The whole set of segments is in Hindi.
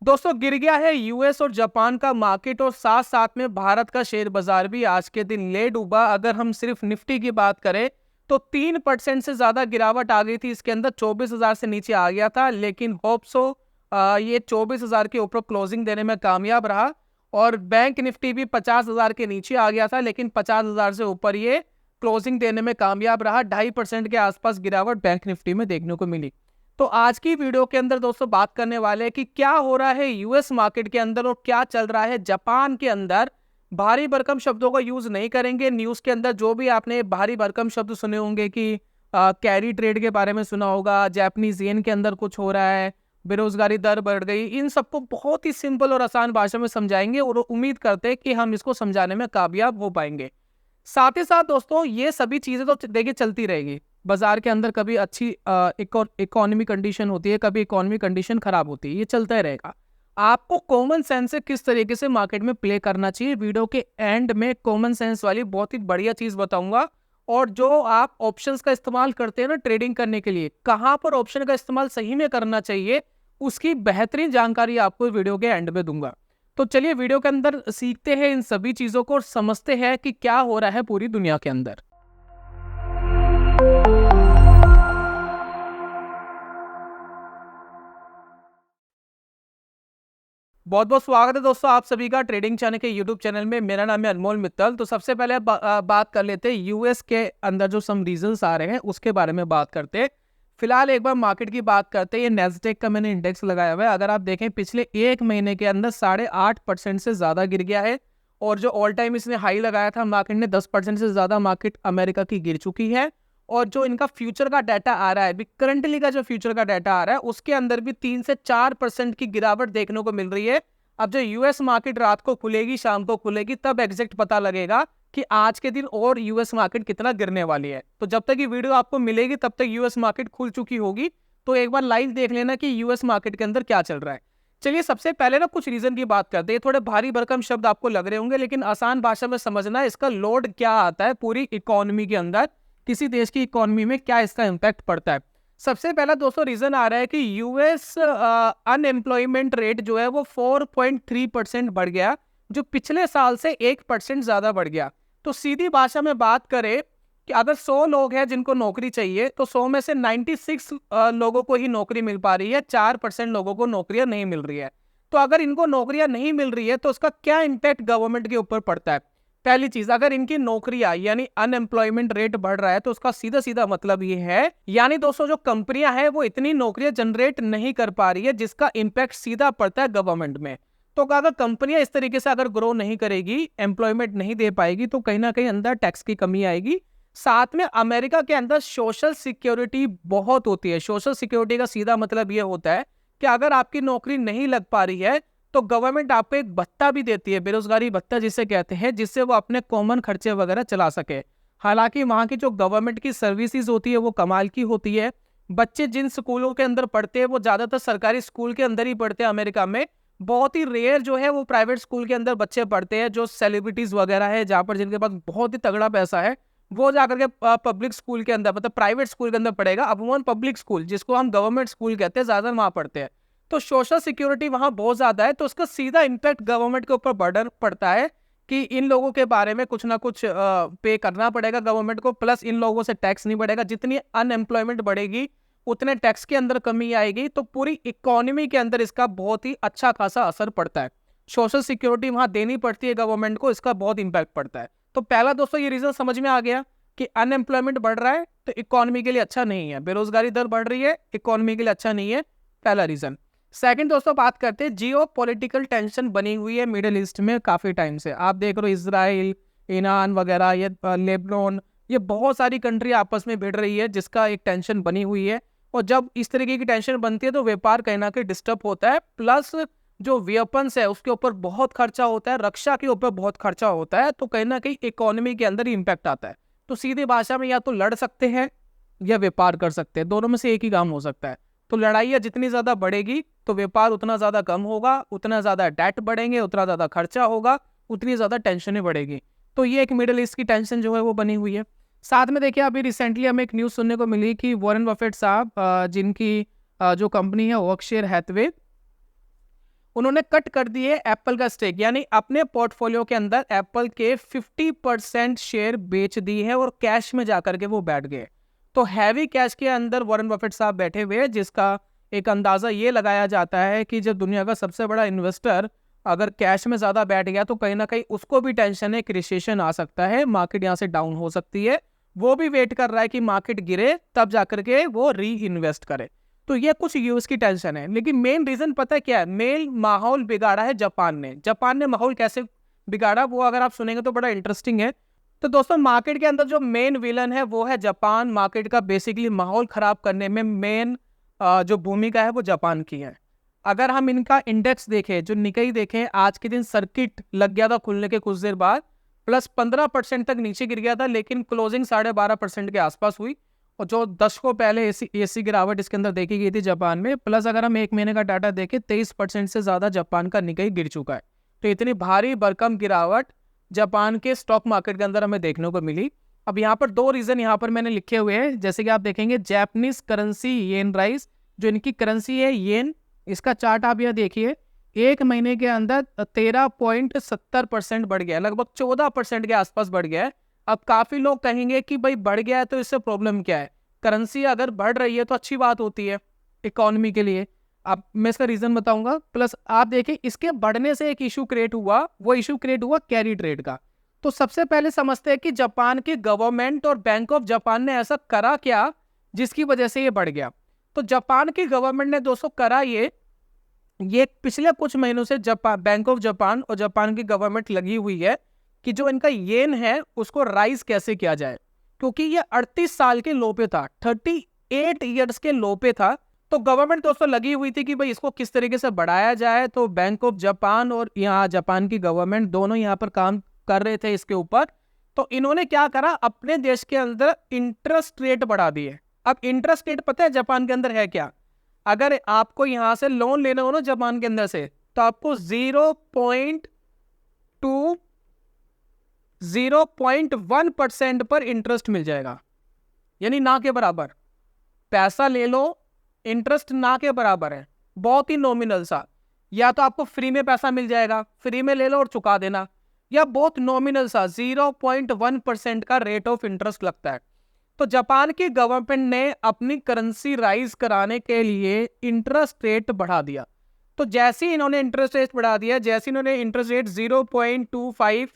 दोस्तों गिर गया है यूएस और जापान का मार्केट और साथ साथ में भारत का शेयर बाजार भी आज के दिन ले डूबा। अगर हम सिर्फ निफ्टी की बात करें तो 3% से ज्यादा गिरावट आ गई थी। इसके अंदर 24,000 से नीचे आ गया था, लेकिन होप्सो ये 24,000 के ऊपर क्लोजिंग देने में कामयाब रहा। और बैंक निफ्टी भी 50,000 के नीचे आ गया था, लेकिन 50,000 से ऊपर ये क्लोजिंग देने में कामयाब रहा। 2.5% के आसपास गिरावट बैंक निफ्टी में देखने को मिली। तो आज की वीडियो के अंदर दोस्तों बात करने वाले हैं कि क्या हो रहा है यूएस मार्केट के अंदर और क्या चल रहा है जापान के अंदर। भारी भरकम शब्दों का यूज नहीं करेंगे। न्यूज के अंदर जो भी आपने भारी भरकम शब्द सुने होंगे कि कैरी ट्रेड के बारे में सुना होगा, जापानीज येन के अंदर कुछ हो रहा है, बेरोजगारी दर बढ़ गई, इन सबको बहुत ही सिंपल और आसान भाषा में समझाएंगे और उम्मीद करते हैं कि हम इसको समझाने में कामयाब हो पाएंगे। साथ ही साथ दोस्तों ये सभी चीजें तो देखिए चलती रहेगी बाजार के अंदर। कभी अच्छी इकोनॉमी कंडीशन होती है, कभी इकोनॉमी कंडीशन खराब होती है, ये चलता ही रहेगा। आपको कॉमन सेंस से किस तरीके से मार्केट में प्ले करना चाहिए, वीडियो के एंड में कॉमन सेंस वाली बहुत ही बढ़िया चीज बताऊंगा। और जो आप ऑप्शंस का इस्तेमाल करते हैं ना ट्रेडिंग करने के लिए, कहां पर ऑप्शन का इस्तेमाल सही में करना चाहिए, उसकी बेहतरीन जानकारी आपको वीडियो के एंड में दूंगा। तो चलिए वीडियो के अंदर सीखते हैं इन सभी चीजों को और समझते हैं कि क्या हो रहा है पूरी दुनिया के अंदर। बहुत बहुत स्वागत है दोस्तों आप सभी का ट्रेडिंग चैनल के यूट्यूब चैनल में। मेरा नाम है अनमोल मित्तल। तो सबसे पहले बात कर लेते हैं यूएस के अंदर जो सम रीजंस आ रहे हैं उसके बारे में बात करते हैं। फिलहाल एक बार मार्केट की बात करते हैं। ये नेस्डेक का मैंने इंडेक्स लगाया हुआ है। अगर आप देखें पिछले एक महीने के अंदर 8.5% से ज्यादा गिर गया है। और जो ऑल टाइम इसने हाई लगाया था मार्केट ने 10% से ज्यादा मार्केट अमेरिका की गिर चुकी है। और जो इनका फ्यूचर का डाटा आ रहा है, अभी करंटली का जो फ्यूचर का डाटा आ रहा है उसके अंदर भी 3 से 4% की गिरावट देखने को मिल रही है। अब जो यूएस मार्केट रात को खुलेगी, शाम को खुलेगी, तब एग्जैक्ट पता लगेगा कि आज के दिन और यूएस मार्केट कितना गिरने वाली है। तो जब तक ये वीडियो आपको मिलेगी तब तक यूएस मार्केट खुल चुकी होगी। तो एक बार लाइव देख लेना कि यूएस मार्केट के अंदर क्या चल रहा है। चलिए सबसे पहले ना कुछ रीजन की बात करते हैं। थोड़े भारी भरकम शब्द आपको लग रहे होंगे, लेकिन आसान भाषा में समझना है इसका लोड क्या आता है पूरी इकोनॉमी के अंदर, किसी देश की इकोनॉमी में क्या इसका इंपैक्ट पड़ता है। सबसे पहला दोस्तों रीजन आ रहा है कि यूएस अनएम्प्लॉयमेंट रेट जो है वो 4.3% बढ़ गया, जो पिछले साल से 1% ज्यादा बढ़ गया। तो सीधी भाषा में बात करें कि अगर 100 लोग हैं जिनको नौकरी चाहिए तो 100 में से 96 लोगों को ही नौकरी मिल पा रही है, 4% लोगों को नौकरियां नहीं मिल रही है। तो अगर इनको नौकरियां नहीं मिल रही है तो उसका क्या इंपैक्ट गवर्नमेंट के ऊपर पड़ता है। पहली चीज, अगर इनकी नौकरियां यानी अनएम्प्लॉयमेंट रेट बढ़ रहा है तो उसका सीधा सीधा मतलब ये है, यानी दोस्तों जो कंपनियां हैं वो इतनी नौकरियां जनरेट नहीं कर पा रही है, जिसका इंपैक्ट सीधा पड़ता है गवर्नमेंट में। तो अगर कंपनियां इस तरीके से अगर ग्रो नहीं करेगी, एम्प्लॉयमेंट नहीं दे पाएगी, तो कहीं ना कहीं अंदर टैक्स की कमी आएगी। साथ में अमेरिका के अंदर सोशल सिक्योरिटी बहुत होती है। सोशल सिक्योरिटी का सीधा मतलब ये होता है कि अगर आपकी नौकरी नहीं लग पा रही है तो गवर्नमेंट आपको एक भत्ता भी देती है, बेरोजगारी भत्ता जिसे कहते हैं, जिससे वो अपने कॉमन खर्चे वगैरह चला सके। हालांकि वहां की जो गवर्नमेंट की सर्विसेज होती है वो कमाल की होती है। बच्चे जिन स्कूलों के अंदर पढ़ते हैं वो ज्यादातर सरकारी स्कूल के अंदर ही पढ़ते हैं अमेरिका में। बहुत ही रेयर जो है वो प्राइवेट स्कूल के अंदर बच्चे पढ़ते हैं। जो सेलिब्रिटीज वगैरह है, जहां पर जिनके पास बहुत ही तगड़ा पैसा है, वो जाकर के पब्लिक स्कूल के अंदर, मतलब प्राइवेट स्कूल के अंदर पढ़ेगा। अमूमन पब्लिक स्कूल जिसको हम गवर्नमेंट स्कूल कहते हैं, ज्यादा वहां पढ़ते हैं। तो सोशल सिक्योरिटी वहां बहुत ज्यादा है, तो उसका सीधा इंपैक्ट गवर्नमेंट के ऊपर बर्डन पड़ता है कि इन लोगों के बारे में कुछ ना कुछ पे करना पड़ेगा गवर्नमेंट को। प्लस इन लोगों से टैक्स नहीं बढ़ेगा। जितनी अनएम्प्लॉयमेंट बढ़ेगी उतने टैक्स के अंदर कमी आएगी, तो पूरी इकोनॉमी के अंदर इसका बहुत ही अच्छा खासा असर पड़ता है। सोशल सिक्योरिटी वहां देनी पड़ती है गवर्नमेंट को, इसका बहुत इंपैक्ट पड़ता है। तो पहला दोस्तों ये रीजन समझ में आ गया कि अनएम्प्लॉयमेंट बढ़ रहा है तो इकोनॉमी के लिए अच्छा नहीं है, बेरोजगारी दर बढ़ रही है, इकोनॉमी के लिए अच्छा नहीं है, पहला रीजन। सेकंड दोस्तों बात करते हैं, जियो पॉलिटिकल टेंशन बनी हुई है मिडिल ईस्ट में काफी टाइम से। आप देख रहे हो इजराइल, ईरान वगैरह, ये लेबनान, ये बहुत सारी कंट्री आपस में भिड़ रही है, जिसका एक टेंशन बनी हुई है। और जब इस तरीके की टेंशन बनती है तो व्यापार कहीं ना कहीं डिस्टर्ब होता है। प्लस जो वेपन्स है उसके ऊपर बहुत खर्चा होता है, रक्षा के ऊपर बहुत खर्चा होता है, तो कहीं ना कहीं इकोनॉमी के अंदर इंपैक्ट आता है। तो सीधी भाषा में या तो लड़ सकते हैं या व्यापार कर सकते हैं, दोनों में से एक ही काम हो सकता है। तो लड़ाइयाँ जितनी ज्यादा बढ़ेगी तो व्यापार उतना ज्यादा कम होगा, उतना ज्यादा डेट बढ़ेंगे, उतना ज्यादा खर्चा होगा, उतनी ज्यादा टेंशनें बढ़ेगी। तो ये एक मिडिल ईस्ट की टेंशन जो है वो बनी हुई है। साथ में देखिए अभी रिसेंटली हमें एक न्यूज़ सुनने को मिली कि वॉरेन बफेट साहब, जिनकी जो कंपनी है वर्कशेयर हैथवे, उन्होंने कट कर दिए एप्पल का स्टेक, यानी अपने पोर्टफोलियो के अंदर एप्पल के 50% शेयर बेच दी है और कैश में जाकर के वो बैठ गए। तो हैवी कैश के अंदर वॉरेन बफेट साहब बैठे हुए हैं, जिसका एक अंदाजा ये लगाया जाता है कि जब दुनिया का सबसे बड़ा इन्वेस्टर अगर कैश में ज्यादा बैठ गया तो कहीं ना कहीं उसको भी टेंशन है कि रिसेशन आ सकता है, मार्केट यहाँ से डाउन हो सकती है। वो भी वेट कर रहा है कि मार्केट गिरे तब जाकर के वो री इन्वेस्ट करे। तो ये कुछ यूएस की टेंशन है, लेकिन मेन रीजन पता है क्या है? मेन माहौल बिगाड़ा है जापान ने। जापान ने माहौल कैसे बिगाड़ा वो अगर आप सुनेंगे तो बड़ा इंटरेस्टिंग है। तो दोस्तों मार्केट के अंदर जो मेन विलन है वो है जापान। मार्केट का बेसिकली माहौल खराब करने में मेन जो भूमिका है वो जापान की है। अगर हम इनका इंडेक्स देखें, जो निकाई देखें, आज के दिन सर्किट लग गया था खुलने के कुछ देर बाद, प्लस 15% तक नीचे गिर गया था, लेकिन क्लोजिंग 12.5% के आसपास हुई। और जो दशकों पहले ऐसी गिरावट इसके अंदर देखी गई थी जापान में, प्लस अगर हम एक महीने का डाटा देखें 23% से ज्यादा जापान का निकाई गिर चुका है। तो इतनी भारी भरकम गिरावट जापान के स्टॉक मार्केट के अंदर हमें देखने को मिली। अब यहाँ पर दो रीजन यहाँ पर मैंने लिखे हुए हैं, जैसे कि आप देखेंगे जैपनीज करेंसी येन राइज, जो इनकी करेंसी है येन, इसका चार्ट आप यह देखिए, एक महीने के अंदर 13.70% बढ़ गया, लगभग 14% के आसपास बढ़ गया है। अब काफी लोग कहेंगे कि भाई बढ़ गया है तो इससे प्रॉब्लम क्या है? करेंसी अगर बढ़ रही है तो अच्छी बात होती है इकोनॉमी के लिए। अब मैं इसका रीजन बताऊंगा। प्लस आप देखिए इसके बढ़ने से एक इशू क्रिएट हुआ, वो इशू क्रिएट हुआ कैरी ट्रेड का। तो सबसे पहले समझते हैं कि जापान की गवर्नमेंट और बैंक ऑफ जापान ने ऐसा करा क्या जिसकी वजह से ये बढ़ गया। तो जापान की गवर्नमेंट ने दोस्तों करा ये पिछले कुछ महीनों से बैंक ऑफ जापान और जापान की गवर्नमेंट लगी हुई है कि जो इनका येन है उसको राइज कैसे किया जाए, क्योंकि ये 38 साल के लो पे था, 38 ईयर्स के लो पे था। तो गवर्नमेंट दोस्तों लगी हुई थी कि भाई इसको किस तरीके से बढ़ाया जाए। तो बैंक ऑफ जापान और यहाँ जापान की गवर्नमेंट दोनों यहाँ पर काम कर रहे थे इसके ऊपर। तो इन्होंने क्या करा, अपने देश के अंदर इंटरेस्ट रेट बढ़ा दिए। अब इंटरेस्ट रेट पता है जापान के अंदर है क्या? अगर आपको यहां से लोन लेना हो ना जापान के अंदर से, तो आपको 0.1% पर इंटरेस्ट मिल जाएगा, यानी ना के बराबर। पैसा ले लो, इंटरेस्ट ना के बराबर है, बहुत ही नॉमिनल सा। या तो आपको फ्री में पैसा मिल जाएगा, फ्री में ले लो और चुका देना, या बहुत नॉमिनल सा 0.1% का रेट ऑफ इंटरेस्ट लगता है। तो जापान की गवर्नमेंट ने अपनी करेंसी राइज कराने के लिए इंटरेस्ट रेट बढ़ा दिया। तो जैसे ही इन्होंने इंटरेस्ट रेट बढ़ा दिया, जैसे इन्होंने इंटरेस्ट रेट 0.25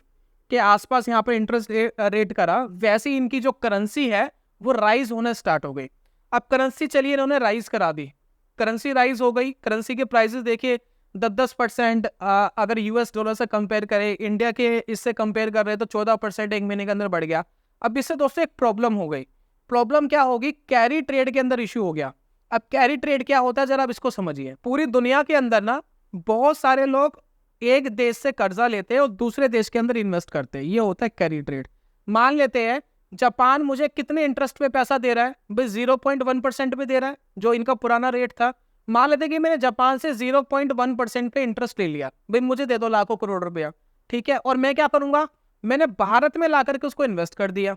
के आसपास यहाँ पर इंटरेस्ट रेट करा, वैसे ही इनकी जो करेंसी है वो राइज होना स्टार्ट हो गई। अब करेंसी चलिए इन्होंने राइज करा दी, करेंसी राइज हो गई। करेंसी के प्राइसेस देखिए 10% अगर यूएस डॉलर से कंपेयर करें, इंडिया के इससे कंपेयर कर रहे हैं तो 14% एक महीने के अंदर बढ़ गया। अब इससे दोस्तों एक प्रॉब्लम हो गई। प्रॉब्लम क्या होगी? कैरी ट्रेड के अंदर इश्यू हो गया। अब कैरी ट्रेड क्या होता है जरा आप इसको समझिए। पूरी दुनिया के अंदर ना बहुत सारे लोग एक देश से कर्जा लेते हैं और दूसरे देश के अंदर इन्वेस्ट करते हैं, ये होता है कैरी ट्रेड। मान लेते हैं जापान मुझे कितने इंटरेस्ट पे पैसा दे रहा है, भाई 0.1% पे दे रहा है, जो इनका पुराना रेट था। मान लेते कि मैंने जापान से 0.1% पे इंटरेस्ट ले लिया, भाई मुझे दे दो लाखों करोड़ रुपया, ठीक है। और मैं क्या करूंगा, मैंने भारत में ला करके उसको इन्वेस्ट कर दिया।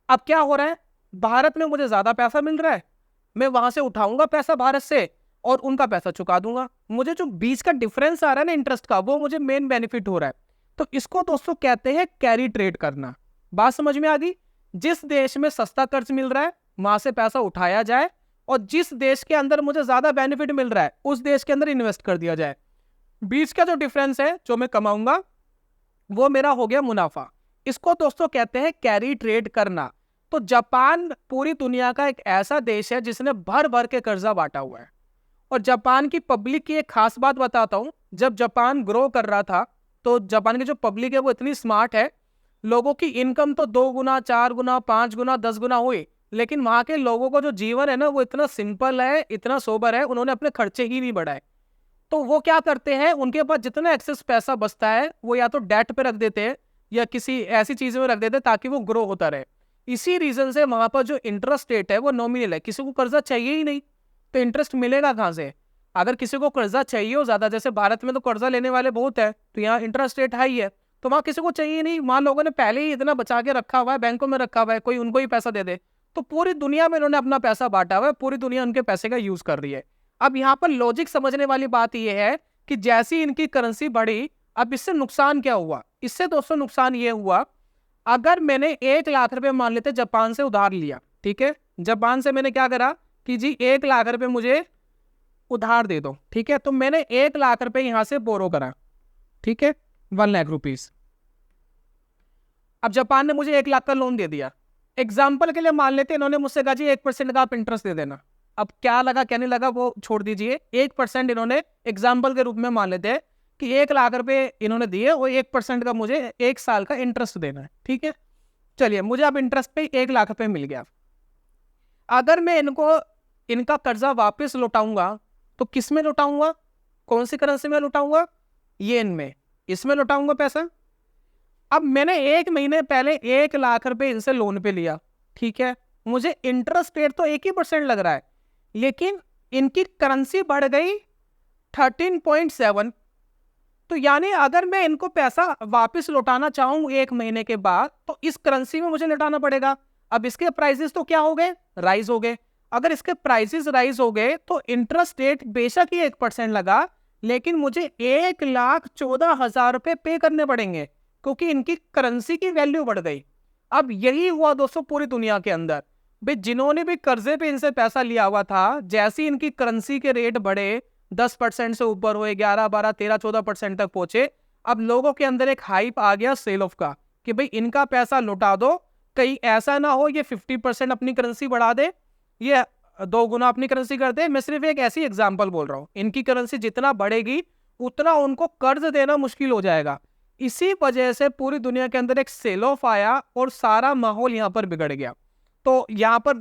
अब क्या हो रहा है, भारत में मुझे ज्यादा पैसा मिल रहा है, मैं वहां से उठाऊंगा पैसा भारत से और उनका पैसा चुका दूंगा। मुझे जो बीच का डिफरेंस आ रहा है ना इंटरेस्ट का, वो मुझे मेन बेनिफिट हो रहा है। तो इसको दोस्तों कहते हैं कैरी ट्रेड करना। बात समझ में आ गई? जिस देश में सस्ता कर्ज मिल रहा है वहां से पैसा उठाया जाए, और जिस देश के अंदर मुझे ज्यादा बेनिफिट मिल रहा है उस देश के अंदर इन्वेस्ट कर दिया जाए। बीच का जो डिफरेंस है जो मैं कमाऊंगा वो मेरा हो गया मुनाफा। इसको दोस्तों कहते हैं कैरी ट्रेड करना। तो जापान पूरी दुनिया का एक ऐसा देश है जिसने भर भर के कर्जा बांटा हुआ है। और जापान की पब्लिक की एक खास बात बताता हूं, जब जापान ग्रो कर रहा था तो जापान की जो पब्लिक है वो इतनी स्मार्ट है, लोगों की इनकम तो 2 गुना 4 गुना 5 गुना 10 गुना हुई, लेकिन वहां के लोगों का जो जीवन है ना वो इतना सिंपल है, इतना सोबर है, उन्होंने अपने खर्चे ही नहीं बढ़ाए। तो वो क्या करते हैं, उनके पास जितना एक्सेस पैसा बचता है वो या तो डेट पे रख देते हैं या किसी ऐसी चीज में रख देते हैं ताकि वो ग्रो होता रहे। इसी रीजन से वहां पर जो इंटरेस्ट रेट है वो नॉमिनल है, किसी को कर्जा चाहिए ही नहीं तो इंटरेस्ट मिलेगा कहां से? अगर किसी को कर्जा चाहिए हो ज्यादा, जैसे भारत में तो कर्जा लेने वाले बहुत है तो यहाँ इंटरेस्ट रेट हाई है, तो वहां किसी को चाहिए नहीं, वहां लोगों ने पहले ही इतना बचा के रखा हुआ है, बैंकों में रखा हुआ है, कोई उनको ही पैसा दे दे। तो पूरी दुनिया में इन्होंने अपना पैसा बांटा हुआ है, पूरी दुनिया उनके पैसे का यूज कर रही है। अब यहाँ पर लॉजिक समझने वाली बात यह है कि जैसी इनकी करेंसी बढ़ी, अब इससे नुकसान क्या हुआ? इससे दोस्तों नुकसान ये हुआ, अगर मैंने 1 लाख रुपए मान लेते जापान से उधार लिया, ठीक है, जापान से मैंने क्या करा कि जी 1 लाख रुपए मुझे उधार दे दो, ठीक है, तो मैंने 1 लाख रुपए यहां से बोरो करा, ठीक है, 1 लाख रुपीज। अब जापान ने मुझे 1 लाख का लोन दे दिया। एग्जाम्पल के लिए मान लेते इन्होंने मुझसे कहा जी 1% का आप इंटरेस्ट दे देना। अब क्या लगा क्या नहीं लगा वो छोड़ दीजिए, 1% इन्होंने एग्जाम्पल के रूप में मान लेते हैं कि 1 लाख रुपए इन्होंने दिए और 1% का मुझे 1 साल का इंटरेस्ट देना है, ठीक है। चलिए, मुझे अब इंटरेस्ट पे 1 लाख रुपए मिल गया। अगर मैं इनका कर्जा वापस लौटाऊंगा तो किस में लौटाऊंगा? कौन सी करेंसी में लौटाऊंगा? येन में, इसमें लौटाऊंगा पैसा। अब मैंने 1 महीने पहले 1 लाख रुपए इनसे लोन पे लिया, ठीक है, मुझे इंटरेस्ट रेट तो 1% लग रहा है, लेकिन इनकी करेंसी बढ़ गई 13.7। तो यानी अगर मैं इनको पैसा वापस लौटाना चाहूं 1 महीने के बाद तो इस करेंसी में मुझे लौटाना पड़ेगा। अब इसके प्राइसेस तो क्या हो गए? राइज हो गए। अगर इसके प्राइसेस राइज हो गए तो इंटरेस्ट रेट बेशक ही 1% लगा, लेकिन मुझे 1,14,000 रुपए पे करने पड़ेंगे क्योंकि इनकी करेंसी की वैल्यू बढ़ गई। अब यही हुआ दोस्तों पूरी दुनिया के अंदर, भाई जिन्होंने भी कर्जे पे इनसे पैसा लिया हुआ था, जैसे इनकी करेंसी के रेट बढ़े, 10% से ऊपर हुए, 11, 12, 13, 14% तक पहुंचे, अब लोगों के अंदर एक हाइप आ गया सेल ऑफ का कि भाई इनका पैसा लौटा दो, कहीं ऐसा ना हो ये 50% अपनी करेंसी बढ़ा दे, ये 2 गुना अपनी करेंसी कर दे। मैं सिर्फ एक ऐसी एग्जांपल बोल रहा हूं, इनकी करेंसी जितना बढ़ेगी उतना उनको कर्ज देना मुश्किल हो जाएगा। इसी वजह से पूरी दुनिया के अंदर एक सेल ऑफ आया और सारा माहौल यहाँ पर बिगड़ गया। तो यहाँ पर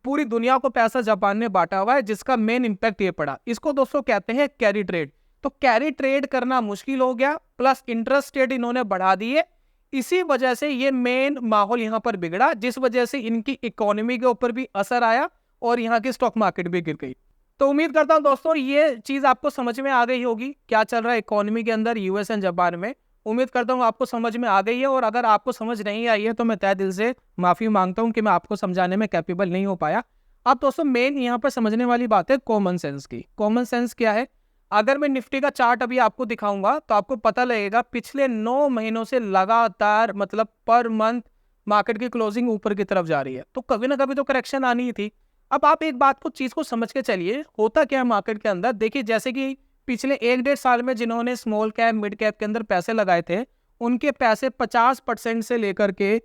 पूरी दुनिया को पैसा जापान ने बांटा हुआ है, जिसका मेन इंपैक्ट ये पड़ा। इसको दोस्तों कहते हैं कैरी ट्रेड। तो कैरी ट्रेड करना मुश्किल हो गया, प्लस इंटरेस्ट रेट इन्होंने बढ़ा दिए। इसी वजह से ये मेन माहौल यहाँ पर बिगड़ा, जिस वजह से इनकी इकोनॉमी के ऊपर भी असर आया और यहाँ की स्टॉक मार्केट भी गिर गई। तो उम्मीद करता हूं दोस्तों ये चीज आपको समझ में आ गई होगी, क्या चल रहा है इकोनॉमी के अंदर यूएस एंड जापान में। उम्मीद करता हूं आपको समझ में आ गई है, और अगर आपको समझ नहीं आई है तो मैं तहे दिल से माफी मांगता हूं कि मैं आपको समझाने में कैपेबल नहीं हो पाया। अब दोस्तों मेन यहाँ पर समझने वाली बात है कॉमन सेंस की। कॉमन सेंस क्या है? अगर मैं निफ्टी का चार्ट अभी आपको दिखाऊंगा तो आपको पता लगेगा पिछले 9 महीनों से लगातार, मतलब पर मंथ मार्केट की क्लोजिंग ऊपर की तरफ जा रही है, तो कभी ना कभी तो करेक्शन आनी ही थी। अब आप एक बात को चीज को समझ के चलिए, होता क्या है मार्केट के अंदर। देखिए, जैसे कि पिछले 1-1.5 साल में जिन्होंने स्मॉल कैप मिड कैप के अंदर पैसे लगाए थे, उनके पैसे 50% से लेकर के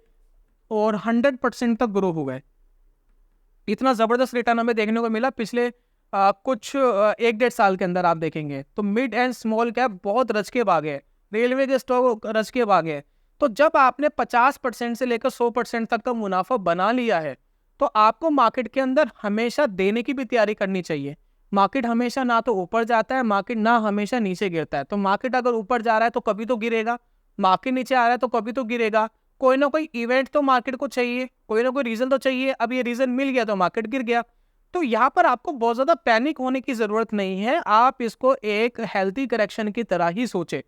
और 100% तक ग्रो हो गए। इतना जबरदस्त रिटर्न हमें देखने को मिला पिछले कुछ 1-1.5 साल के अंदर। आप देखेंगे तो मिड एंड स्मॉल कैप बहुत रच के भागे, रेलवे के स्टॉक रच के भागे। तो जब आपने 50% से लेकर 100% तक का मुनाफा बना लिया है, तो आपको मार्केट के अंदर हमेशा देने की भी तैयारी करनी चाहिए। मार्केट हमेशा ना तो ऊपर जाता है, मार्केट ना हमेशा नीचे गिरता है। तो मार्केट अगर ऊपर जा रहा है तो कभी तो गिरेगा, मार्केट नीचे आ रहा है तो कभी तो गिरेगा। कोई ना कोई इवेंट तो मार्केट को चाहिए, कोई ना कोई रीजन तो चाहिए। अब ये रीजन मिल गया तो मार्केट गिर गया। तो यहाँ पर आपको बहुत ज्यादा पैनिक होने की जरूरत नहीं है। आप इसको एक हेल्थी करेक्शन की तरह ही सोचे।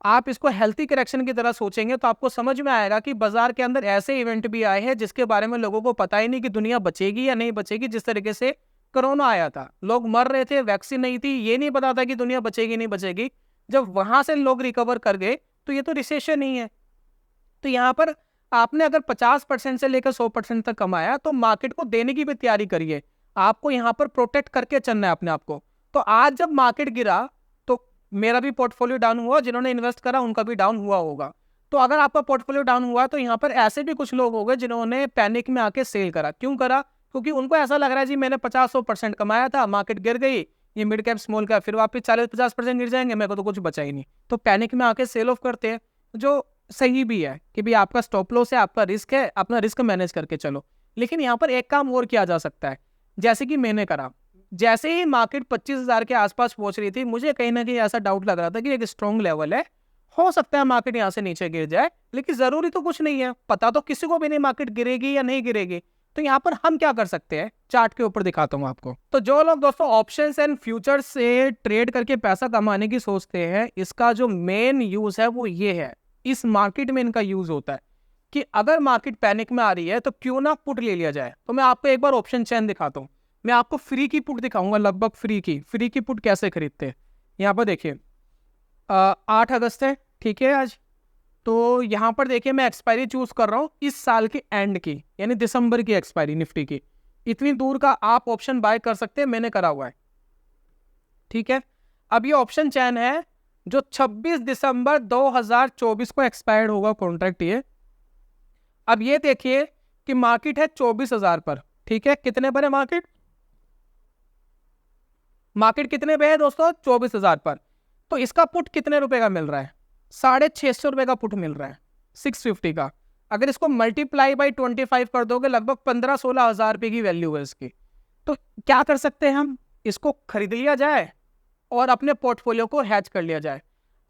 आप इसको हेल्थी करेक्शन की तरह सोचेंगे तो आपको समझ में आएगा कि बाजार के अंदर ऐसे इवेंट भी आए हैं जिसके बारे में लोगों को पता ही नहीं कि दुनिया बचेगी या नहीं बचेगी। जिस तरीके से कोरोना आया था, लोग मर रहे थे, वैक्सीन नहीं थी, ये नहीं पता था कि दुनिया बचेगी नहीं बचेगी। जब वहां से लोग रिकवर कर गए तो ये तो रिसेशन नहीं है। तो यहाँ पर आपने अगर 50% से लेकर 100% तक कमाया तो मार्केट को देने की भी तैयारी करिए। आपको यहाँ पर प्रोटेक्ट करके चलना है अपने आप को। तो आज जब मार्केट गिरा तो मेरा भी पोर्टफोलियो डाउन हुआ, जिन्होंने इन्वेस्ट करा उनका भी डाउन हुआ होगा। तो अगर आपका पोर्टफोलियो डाउन हुआ तो यहाँ पर ऐसे भी कुछ लोग हो गए जिन्होंने पैनिक में आके सेल करा। क्यों करा? क्योंकि उनको ऐसा लग रहा है जी मैंने 50-100% कमाया था, मार्केट गिर गई, ये मिड कैप स्मॉल कैप फिर वापस 40-50% गिर जाएंगे, मेरे को तो कुछ बचा ही नहीं। तो पैनिक में आके सेल ऑफ करते हैं, जो सही भी है कि भाई आपका स्टॉप लॉस है, आपका रिस्क है, अपना रिस्क मैनेज करके चलो। लेकिन यहाँ पर एक काम और किया जा सकता है, जैसे कि मैंने करा। जैसे ही मार्केट 25,000 के आसपास पहुंच रही थी, मुझे कहीं ना कहीं ऐसा डाउट लग रहा था कि एक स्ट्रॉन्ग लेवल है, हो सकता है मार्केट यहाँ से नीचे गिर जाए, लेकिन जरूरी तो कुछ नहीं है, पता तो किसी को भी नहीं मार्केट गिरेगी या नहीं गिरेगी। तो यहाँ पर हम क्या कर सकते हैं, चार्ट के ऊपर दिखाता हूँ आपको। तो जो लोग दोस्तों ऑप्शंस एंड फ्यूचर्स से ट्रेड करके पैसा कमाने की सोचते हैं, इसका जो मेन यूज है वो ये है, इस मार्केट में इनका यूज होता है कि अगर मार्केट पैनिक में आ रही है तो क्यों ना पुट ले लिया जाए। तो मैं आपको एक बार ऑप्शन चेन दिखाता हूँ। मैं आपको फ्री की पुट दिखाऊंगा, लगभग फ्री की पुट कैसे खरीदते हैं। यहाँ पर देखिए, 8 अगस्त है, ठीक है आज। तो यहाँ पर देखिए मैं एक्सपायरी चूज कर रहा हूँ इस साल के एंड की, यानी दिसंबर की एक्सपायरी निफ्टी की। इतनी दूर का आप ऑप्शन बाय कर सकते हैं, मैंने करा हुआ है, ठीक है। अब ये ऑप्शन चैन है जो 26 दिसंबर 2024 को एक्सपायर्ड होगा कॉन्ट्रैक्ट ये। अब ये देखिए कि मार्केट है 24,000 पर, ठीक है। कितने पर है मार्केट? मार्केट कितने पे है दोस्तों? 24,000 पर। तो इसका पुट कितने रुपए का मिल रहा है? 650 रुपए का पुट मिल रहा है, 650 का। अगर इसको मल्टीप्लाई बाई 25 कर दोगे लगभग 15-16 हजार रुपए की वैल्यू है इसकी। तो क्या कर सकते हैं हम? इसको खरीद लिया जाए और अपने पोर्टफोलियो को हैच कर लिया जाए।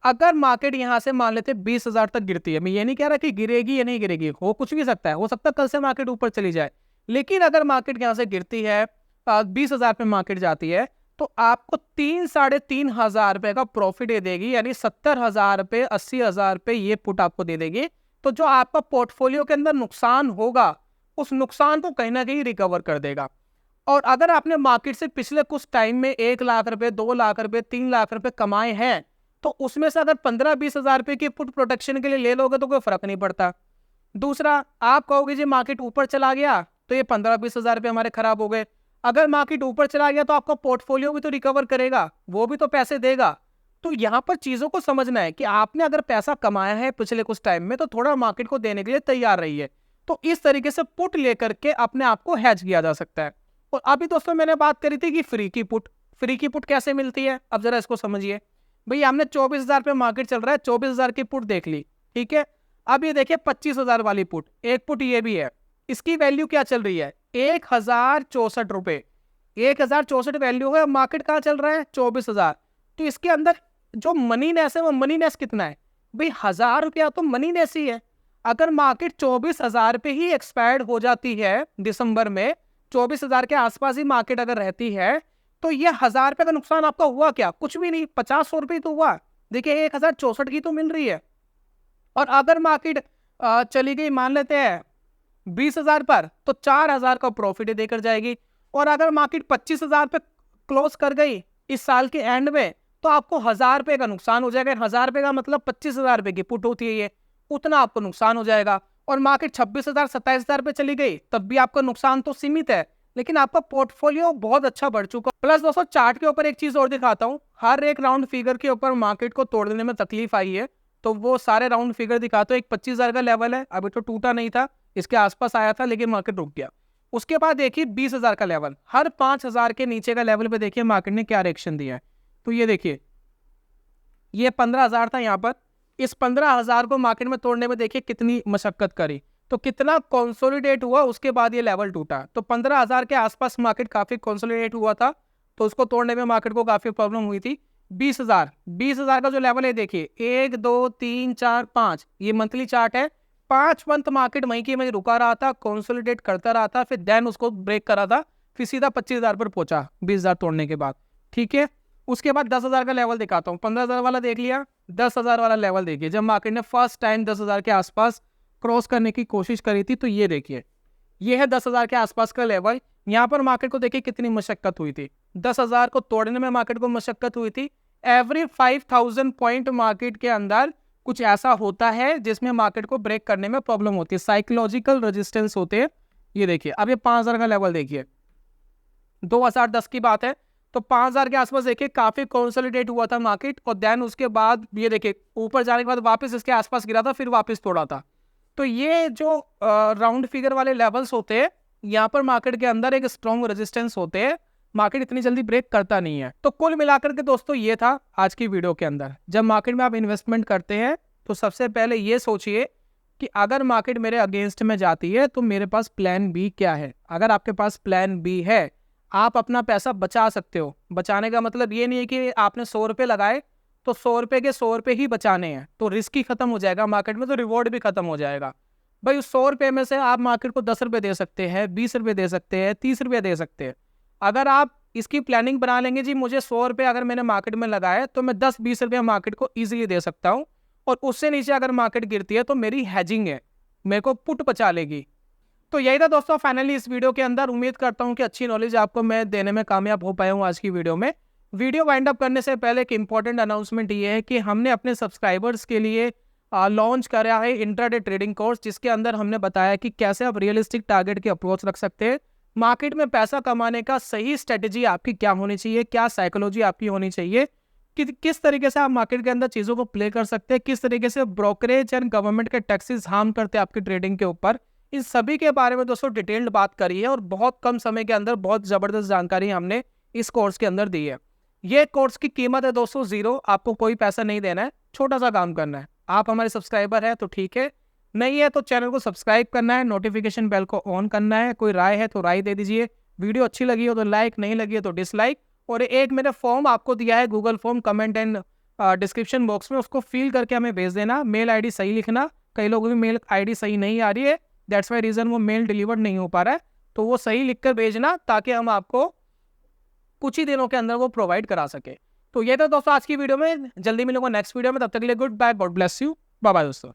अगर मार्केट यहां से मान लेते 20,000 तक गिरती है, मैं ये नहीं कह रहा कि गिरेगी या नहीं गिरेगी, हो कुछ भी सकता है, हो सकता है कल से मार्केट ऊपर चली जाए। लेकिन अगर मार्केट यहां से गिरती है, 20,000 पे मार्केट जाती है, तो आपको 3-3.5 हजार रुपए का प्रॉफिट दे देगी, यानी 70,000 रुपए 80,000 रुपए ये पुट आपको दे देगी। तो जो आपका पोर्टफोलियो के अंदर नुकसान होगा उस नुकसान को कहीं ना कहीं रिकवर कर देगा। और अगर आपने मार्केट से पिछले कुछ टाइम में 1 लाख रुपए, 2 लाख रुपए, 3 लाख रुपए कमाए हैं, तो उसमें से अगर 15-20 हजार रुपए की पुट प्रोटेक्शन के लिए ले लोगे तो कोई फर्क नहीं पड़ता। दूसरा, आप कहोगे जी मार्केट ऊपर चला गया तो ये 15-20 हजार रुपए हमारे खराब हो गए। अगर मार्केट ऊपर चला गया तो आपका पोर्टफोलियो भी तो रिकवर करेगा, वो भी तो पैसे देगा। तो यहां पर चीजों को समझना है कि आपने अगर पैसा कमाया है पिछले कुछ टाइम में, तो थोड़ा मार्केट को देने के लिए तैयार रहिए। तो इस तरीके से पुट लेकर के अपने आप को हैज किया जा सकता है। और अभी दोस्तों मैंने बात करी थी कि फ्री की पुट कैसे मिलती है। अब जरा इसको समझिए। भैया हमने 24,000 पे मार्केट चल रहा है, 24,000 की पुट देख ली, ठीक है। अब ये देखिए 25,000 वाली पुट, एक पुट ये भी है, इसकी वैल्यू क्या चल रही है? 1,064 रुपए, 1,064 वैल्यू है। मार्केट कहाँ चल रहा है? 24,000। तो इसके अंदर जो मनी नेस है वो मनी नेस कितना है भाई? 1,000 रुपया तो मनी नेस ही है। अगर मार्केट 24,000 पे ही एक्सपायर्ड हो जाती है दिसंबर में, 24,000 के आसपास ही मार्केट अगर रहती है, तो ये 1,000 रुपए का नुकसान आपका हुआ क्या? कुछ भी नहीं, 50-100 रुपये तो हुआ। देखिए 1,064 की तो मिल रही है। और अगर मार्केट चली गई मान लेते हैं 20,000 पर, तो 4,000 का प्रॉफिट देकर जाएगी। और अगर मार्केट 25,000 पे क्लोज कर गई इस साल के एंड में, तो आपको 1,000 रुपए का नुकसान हो जाएगा। 1,000 रुपए का मतलब 25,000 रुपए की पुट होती है ये, उतना आपको नुकसान हो जाएगा। और मार्केट 26,000 27,000 पे चली गई तब भी आपका नुकसान तो सीमित है, लेकिन आपका पोर्टफोलियो बहुत अच्छा बढ़ चुका। प्लस दोस्तों चार्ट के ऊपर एक चीज और दिखाता हूँ। हर एक राउंड फिगर के ऊपर मार्केट को तोड़ देने में तकलीफ आई है, तो वो सारे राउंड फिगर दिखाता हूँ। एक 25,000 का लेवल है, अभी तो टूटा नहीं था, इसके आसपास आया था लेकिन मार्केट रुक गया। उसके बाद देखिए 20,000 का लेवल, हर 5,000 के नीचे का लेवल पे देखिए मार्केट ने क्या रिएक्शन दिया है। तो ये देखिए ये 15,000 था यहाँ पर, इस 15,000 को मार्केट में तोड़ने में देखिए कितनी मशक्कत करी, तो कितना कंसोलिडेट हुआ, उसके बाद ये लेवल टूटा। तो 15,000 के आसपास मार्केट काफी कंसोलिडेट हुआ था, तो उसको तोड़ने में मार्केट को काफी प्रॉब्लम हुई थी। 20,000 का जो लेवल है देखिए 1 2 3 4 5, ये मंथली चार्ट है। 5 मंथ मार्केट वहीं की वहीं रुका रहा था, कंसोलिडेट करता रहा था, फिर देन उसको ब्रेक करा था, फिर सीधा 25,000 पर पहुंचा 20,000 तोड़ने के बाद, ठीक है। उसके बाद 10,000 का लेवल दिखाता हूँ। 15,000 वाला देख लिया, 10,000 वाला लेवल देखिए। जब मार्केट ने फर्स्ट टाइम 10,000 के आसपास क्रॉस करने की कोशिश करी थी, तो ये देखिए ये है 10,000 के आसपास का लेवल। यहाँ पर मार्केट को देखिए कितनी मशक्कत हुई थी, 10,000 को तोड़ने में मार्केट को मशक्कत हुई थी। एवरी 5,000 पॉइंट मार्केट के अंदर कुछ ऐसा होता है जिसमें मार्केट को ब्रेक करने में प्रॉब्लम होती है, साइकोलॉजिकल रेजिस्टेंस होते हैं। ये देखिए अब ये 5,000 का लेवल देखिए, 2010 की बात है, तो 5,000 के आसपास देखिए काफी कंसोलिडेट हुआ था मार्केट। और देन उसके बाद ये देखिए ऊपर जाने के बाद वापस इसके आसपास गिरा था, फिर वापस तोड़ा था। तो ये जो राउंड फिगर वाले लेवल्स होते हैं, यहाँ पर मार्केट के अंदर एक स्ट्रॉन्ग रेजिस्टेंस होते हैं, मार्केट इतनी जल्दी ब्रेक करता नहीं है। तो कुल मिलाकर के दोस्तों ये था आज की वीडियो के अंदर। जब मार्केट में आप इन्वेस्टमेंट करते हैं तो सबसे पहले ये सोचिए कि अगर मार्केट मेरे अगेंस्ट में जाती है तो मेरे पास प्लान बी क्या है। अगर आपके पास प्लान बी है, आप अपना पैसा बचा सकते हो। बचाने का मतलब ये नहीं है कि आपने 100 रुपये लगाए तो 100 रुपये के 100 रुपये ही बचाने हैं, तो रिस्क ही खत्म हो जाएगा मार्केट में, तो रिवॉर्ड भी खत्म हो जाएगा। भाई उस 100 रुपये में से आप मार्केट को 10 रुपये दे सकते हैं, 20 रुपये दे सकते हैं, 30 रुपये दे सकते हैं। अगर आप इसकी प्लानिंग बना लेंगे, जी मुझे 100 रुपये अगर मैंने मार्केट में लगाए तो मैं 10-20 रुपये मार्केट को ईजिली दे सकता हूँ, और उससे नीचे अगर मार्केट गिरती है तो मेरी हैजिंग है, मेरे को पुट बचा लेगी। तो यही था दोस्तों फाइनली इस वीडियो के अंदर। उम्मीद करता हूँ कि अच्छी नॉलेज आपको मैं देने में कामयाब हो पाया हूँ आज की वीडियो में। वीडियो वाइंड अप करने से पहले एक इंपॉर्टेंट अनाउंसमेंट ये है कि हमने अपने सब्सक्राइबर्स के लिए लॉन्च करा है इंट्राडे ट्रेडिंग कोर्स, जिसके अंदर हमने बताया कि कैसे आप रियलिस्टिक टारगेट की अप्रोच रख सकते हैं, मार्केट में पैसा कमाने का सही स्ट्रेटेजी आपकी क्या होनी चाहिए, क्या साइकोलॉजी आपकी होनी चाहिए, कि किस तरीके से आप मार्केट के अंदर चीज़ों को प्ले कर सकते हैं, किस तरीके से ब्रोकरेज एंड गवर्नमेंट के टैक्सेस हार्म करते हैं आपकी ट्रेडिंग के ऊपर। इन सभी के बारे में दोस्तों डिटेल्ड बात करी है और बहुत कम समय के अंदर बहुत ज़बरदस्त जानकारी हमने इस कोर्स के अंदर दी है। ये कोर्स की कीमत है दोस्तों 0, आपको कोई पैसा नहीं देना है, छोटा सा काम करना है। आप हमारे सब्सक्राइबर है तो ठीक है, नहीं है तो चैनल को सब्सक्राइब करना है, नोटिफिकेशन बेल को ऑन करना है, कोई राय है तो राय दे दीजिए, वीडियो अच्छी लगी हो तो लाइक, नहीं लगी हो तो डिसलाइक। और एक मैंने फॉर्म आपको दिया है Google form comment and description box में, उसको फिल करके हमें भेज देना। मेल आईडी सही लिखना, कई लोगों की मेल आईडी सही नहीं आ रही है, दैट्स वाई रीज़न वो मेल डिलीवर्ड नहीं हो पा रहा है, तो वो सही लिख कर भेजना ताकि हम आपको कुछ ही दिनों के अंदर वो प्रोवाइड करा सके। तो ये था दोस्तों आज की वीडियो में, जल्दी मिलूंगा नेक्स्ट वीडियो में, तब तक के लिए good bye, God bless you, bye bye दोस्तों।